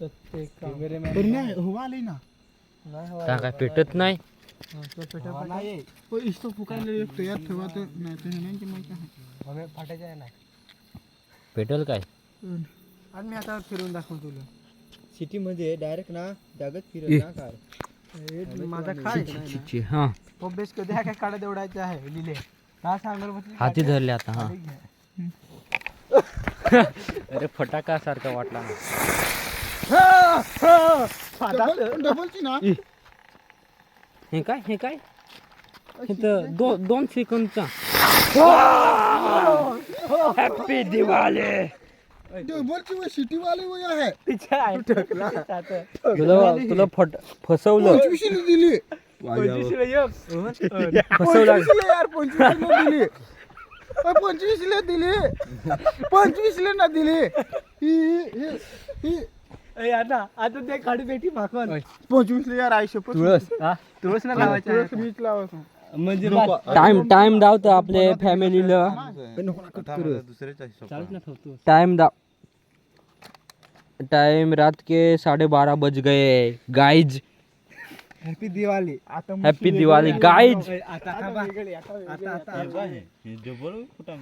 नाही हुआ आली ना काय पेटत नाही इसको फुकायला येतो यात ठेवा तर नाही तर नाही माहिती आहे फाटायचं आहे ना पेटल काय आणि मी आता फिरून दाखवतो तुला सिटी मध्ये डायरेक्ट ना जागत फिरत ना काय माझा काय हा बेस कधी काय काढा देवडायचे आहे लिहिले का सांगणार हाती धरले आता हा अरे फटाका सारखा वाटला डबलची ना हे काय इथं दोन सेकंदचा हॅपी दिवाळी डबलची व सिटी वाली वय आहे तुला फसवलं 25 दिली फसवलं यार 25 दिली 25 ना दिली आता ते काढी बेटी भाकन 25 यार आयुष्य तुळस ना लावायचं म्हणजे टाइम दावतो आपले फॅमिलीला टाइम रात के 12:30 बज गए guys happy Diwali happy Diwali guys आता